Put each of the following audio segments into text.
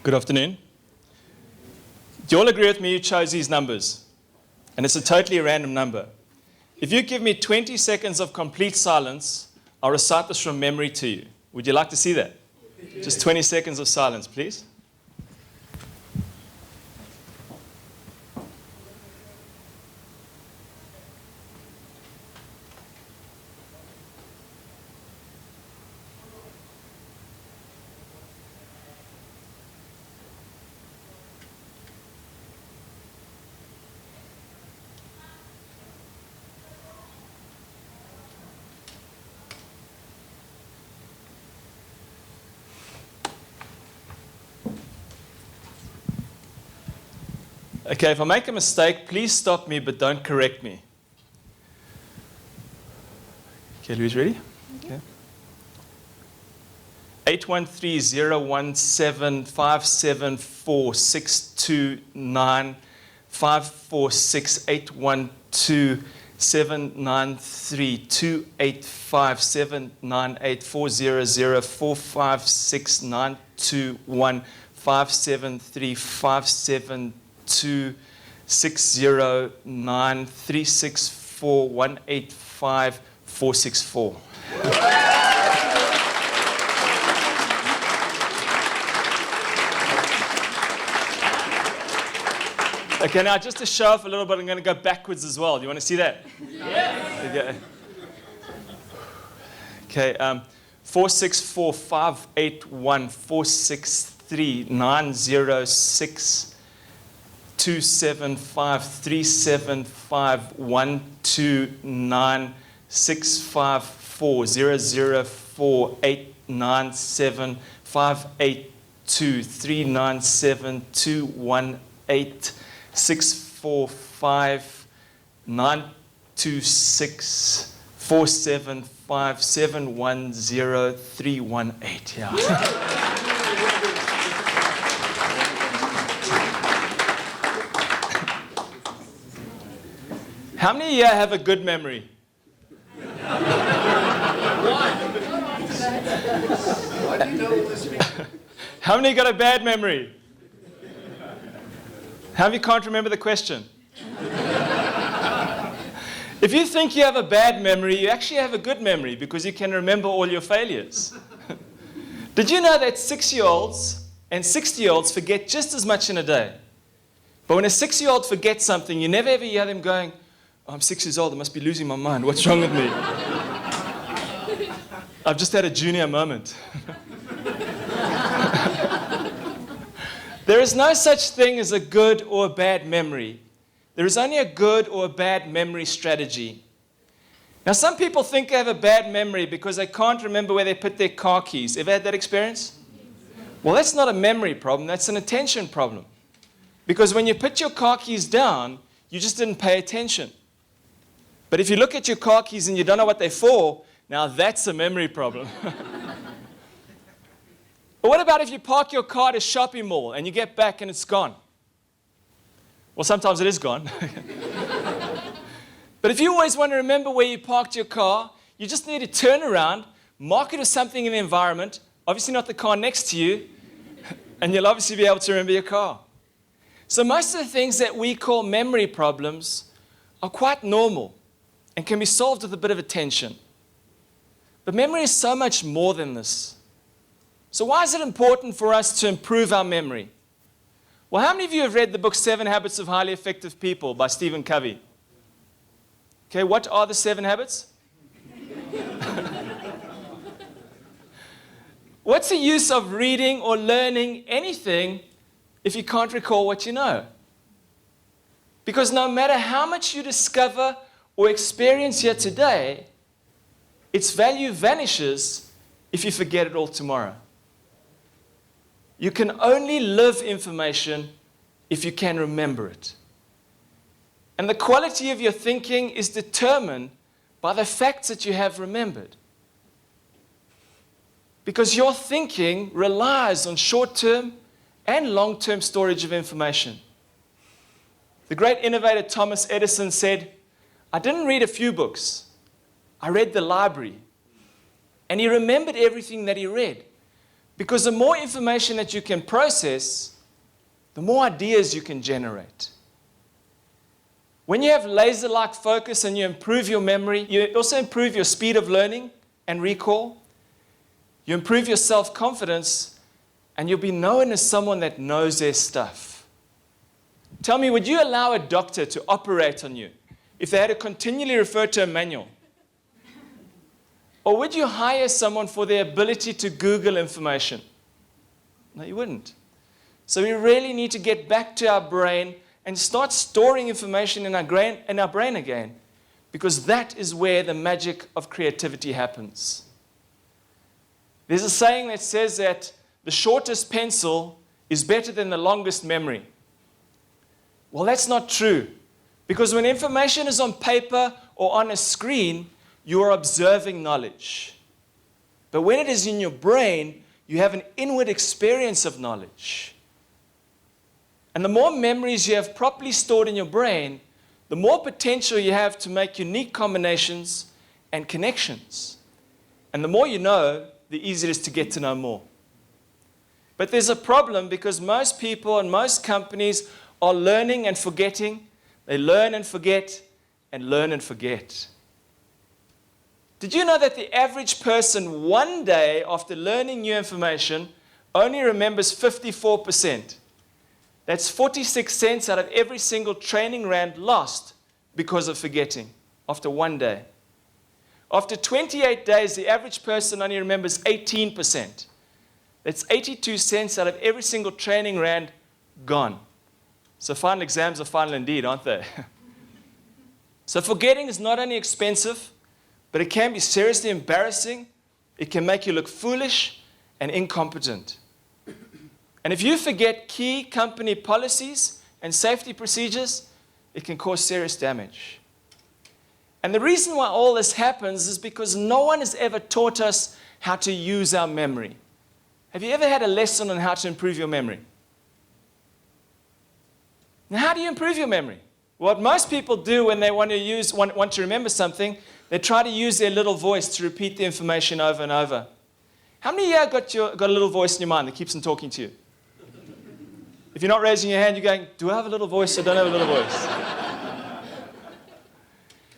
Good afternoon. Do you all agree with me you chose these numbers? And it's a totally random number. If you give me 20 seconds of complete silence, I'll recite this from memory to you. Would you like to see that? Just 20 seconds of silence, please. Okay, if I make a mistake, please stop me, but don't correct me. Okay, Louise, ready? Okay. 813-017-574-629 546-812-793-285-798-400-456-921-573-572 609-364-185-464. Okay, now just to show off a little bit, I'm going to go backwards as well. Do you want to see that? Yes. Okay. 464-581-463-905-829-755-926-475-710-318. Yeah. How many here have a good memory? How many got a bad memory? How many can't remember the question? If you think you have a bad memory, you actually have a good memory because you can remember all your failures. Did you know that 6-year-olds and 60-year-olds forget just as much in a day? But when a 6-year-old forgets something, you never ever hear them going, oh, I'm 6 years old, I must be losing my mind. What's wrong with me? I've just had a junior moment. There is no such thing as a good or a bad memory. There is only a good or a bad memory strategy. Now, some people think they have a bad memory because they can't remember where they put their car keys. Ever had that experience? Well, that's not a memory problem, that's an attention problem. Because when you put your car keys down, you just didn't pay attention. But if you look at your car keys and you don't know what they're for, now that's a memory problem. But what about if you park your car at a shopping mall and you get back and it's gone? Well, sometimes it is gone. But if you always want to remember where you parked your car, you just need to turn around, mark it as something in the environment, obviously not the car next to you, and you'll obviously be able to remember your car. So most of the things that we call memory problems are quite normal and can be solved with a bit of attention. But memory is so much more than this. So why is it important for us to improve our memory? Well, how many of you have read the book 7 Habits of Highly Effective People by Stephen Covey? Okay, what are the 7 habits? What's the use of reading or learning anything if you can't recall what you know? Because no matter how much you discover or experience here today, its value vanishes if you forget it all tomorrow. You can only live information if you can remember it. And the quality of your thinking is determined by the facts that you have remembered. Because your thinking relies on short-term and long-term storage of information. The great innovator Thomas Edison said, I didn't read a few books, I read the library. And he remembered everything that he read. Because the more information that you can process, the more ideas you can generate. When you have laser-like focus and you improve your memory, you also improve your speed of learning and recall. You improve your self-confidence, and you'll be known as someone that knows their stuff. Tell me, would you allow a doctor to operate on you if they had to continually refer to a manual? Or would you hire someone for their ability to Google information? No, you wouldn't. So we really need to get back to our brain and start storing information in our brain again, because that is where the magic of creativity happens. There's a saying that says that the shortest pencil is better than the longest memory. Well, that's not true, because when information is on paper or on a screen, you are observing knowledge. But when it is in your brain, you have an inward experience of knowledge. And the more memories you have properly stored in your brain, the more potential you have to make unique combinations and connections. And the more you know, the easier it is to get to know more. But there's a problem, because most people and most companies are learning and forgetting. They learn and forget and learn and forget. Did you know that the average person one day after learning new information only remembers 54%? That's 46 cents out of every single training rand lost because of forgetting after one day. After 28 days, the average person only remembers 18%. That's 82 cents out of every single training rand gone. So final exams are final indeed, aren't they? So forgetting is not only expensive, but it can be seriously embarrassing. It can make you look foolish and incompetent. And if you forget key company policies and safety procedures, it can cause serious damage. And the reason why all this happens is because no one has ever taught us how to use our memory. Have you ever had a lesson on how to improve your memory? Now, how do you improve your memory? What most people do when they want to remember something, they try to use their little voice to repeat the information over and over. How many of you got a little voice in your mind that keeps on talking to you? If you're not raising your hand, you're going, do I have a little voice or don't I have a little voice?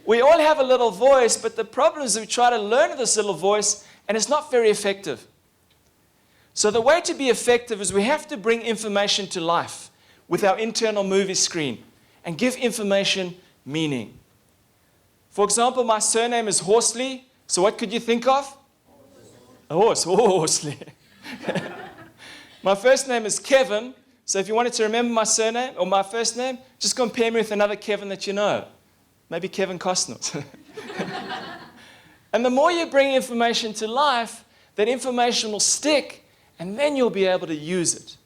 We all have a little voice, but the problem is that we try to learn this little voice, and it's not very effective. So the way to be effective is we have to bring information to life with our internal movie screen and give information meaning. For example, my surname is Horsley, so what could you think of? A horse. Oh, Horsley. My first name is Kevin, so if you wanted to remember my surname or my first name, just compare me with another Kevin that you know. Maybe Kevin Costner. And the more you bring information to life, that information will stick, and then you'll be able to use it.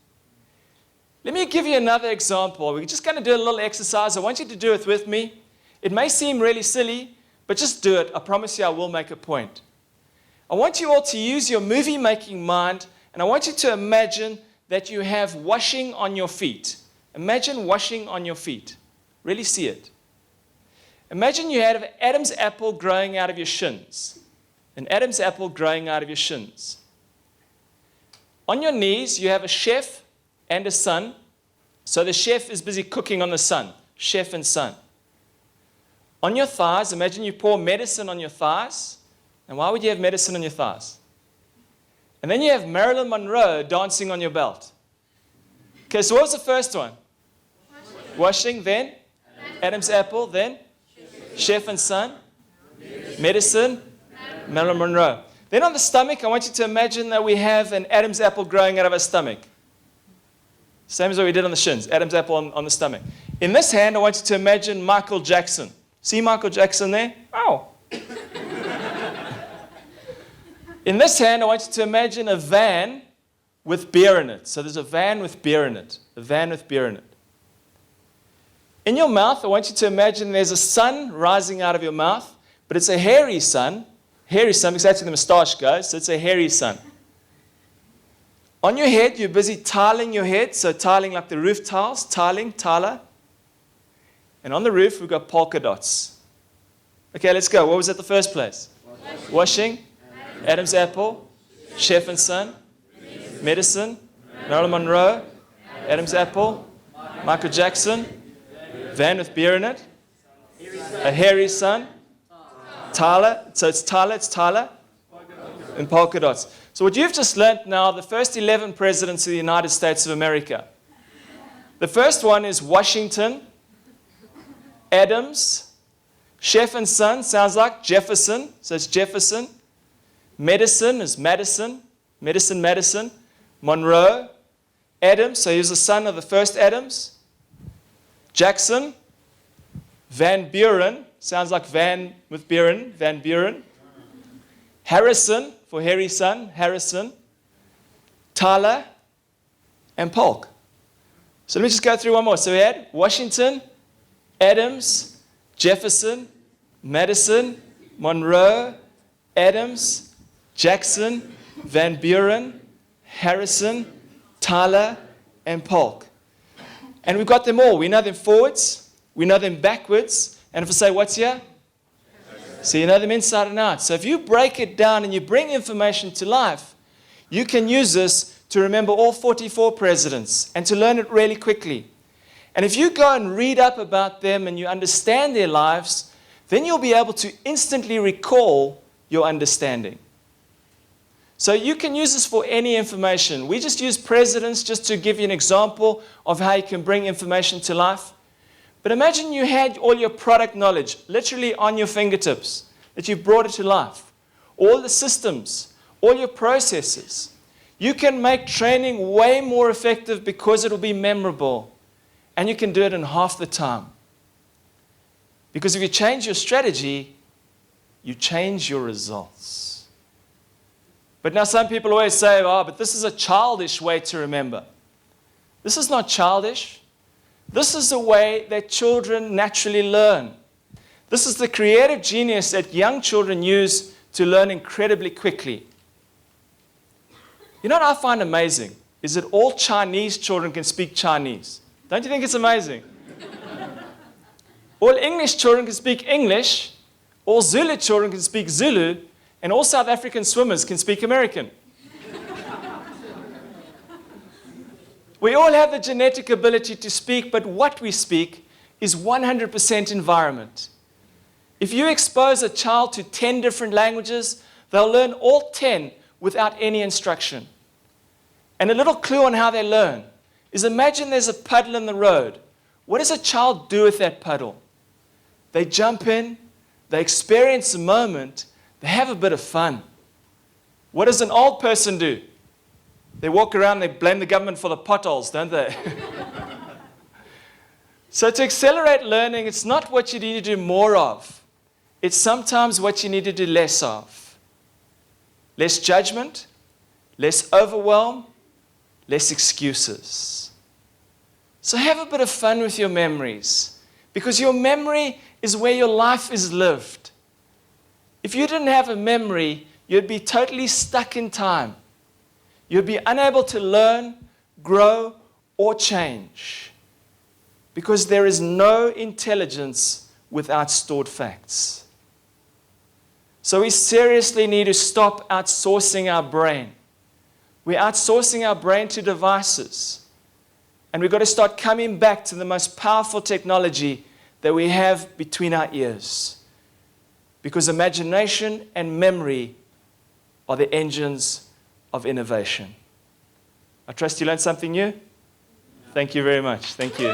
Let me give you another example. We're just going to do a little exercise. I want you to do it with me. It may seem really silly, but just do it. I promise you I will make a point. I want you all to use your movie-making mind, and I want you to imagine that you have washing on your feet. Imagine washing on your feet. Really see it. Imagine you had an Adam's apple growing out of your shins. An Adam's apple growing out of your shins. On your knees, you have a chef and a son. So the chef is busy cooking on the son. Chef and son. On your thighs, imagine you pour medicine on your thighs. And why would you have medicine on your thighs? And then you have Marilyn Monroe dancing on your belt. Okay, so what was the first one? Washing, then Adam's apple, then chef and son, medicine, Marilyn Monroe. Then on the stomach, I want you to imagine that we have an Adam's apple growing out of our stomach. Same as what we did on the shins, Adam's apple on the stomach. In this hand, I want you to imagine Michael Jackson. See Michael Jackson there? Oh. In this hand, I want you to imagine a van with beer in it. So there's a van with beer in it. A van with beer in it. In your mouth, I want you to imagine there's a sun rising out of your mouth, but it's a hairy sun. Hairy sun, because that's where the moustache goes, so it's a hairy sun. On your head, you're busy tiling your head, so tiling like the roof tiles, tiler. And on the roof, we've got polka dots. Okay, let's go. What was at the first place? Washing. Adam's apple. Chef and son. Medicine, Marilyn Monroe, Adam's apple, Michael Jackson, van with beer in it, a hairy son, Tyler, so it's Tyler, and polka dots. So what you've just learnt now, the first 11 presidents of the United States of America. The first one is Washington, Adams, Chef and Son, sounds like Jefferson, so it's Jefferson. Medicine is Madison, Madison. Monroe, Adams, so he was the son of the first Adams. Jackson, Van Buren, sounds like Van with Buren, Van Buren. Harrison, for hairy son, Harrison. Tyler, and Polk. So let me just go through one more. So we had Washington, Adams, Jefferson, Madison, Monroe, Adams, Jackson, Van Buren, Harrison, Tyler, and Polk. And we've got them all. We know them forwards, we know them backwards, and if I say what's here? So you know them inside and out. So if you break it down and you bring information to life, you can use this to remember all 44 presidents and to learn it really quickly. And if you go and read up about them and you understand their lives, then you'll be able to instantly recall your understanding. So you can use this for any information. We just use presidents just to give you an example of how you can bring information to life. But imagine you had all your product knowledge literally on your fingertips, that you brought it to life. All the systems, all your processes. You can make training way more effective because it will be memorable. And you can do it in half the time. Because if you change your strategy, you change your results. But now some people always say, oh, but this is a childish way to remember. This is not childish. This is the way that children naturally learn. This is the creative genius that young children use to learn incredibly quickly. You know what I find amazing? Is that all Chinese children can speak Chinese. Don't you think it's amazing? All English children can speak English. All Zulu children can speak Zulu. And all South African swimmers can speak American. We all have the genetic ability to speak, but what we speak is 100% environment. If you expose a child to 10 different languages, they'll learn all 10 without any instruction. And a little clue on how they learn is imagine there's a puddle in the road. What does a child do with that puddle? They jump in, they experience the moment, they have a bit of fun. What does an old person do? They walk around, they blame the government for the potholes, don't they? So to accelerate learning, it's not what you need to do more of. It's sometimes what you need to do less of. Less judgment, less overwhelm, less excuses. So have a bit of fun with your memories, because your memory is where your life is lived. If you didn't have a memory, you'd be totally stuck in time. You'd be unable to learn, grow, or change. Because there is no intelligence without stored facts. So we seriously need to stop outsourcing our brain. We're outsourcing our brain to devices. And we've got to start coming back to the most powerful technology that we have between our ears. Because imagination and memory are the engines of innovation. I trust you learned something new. Thank you very much. Thank you.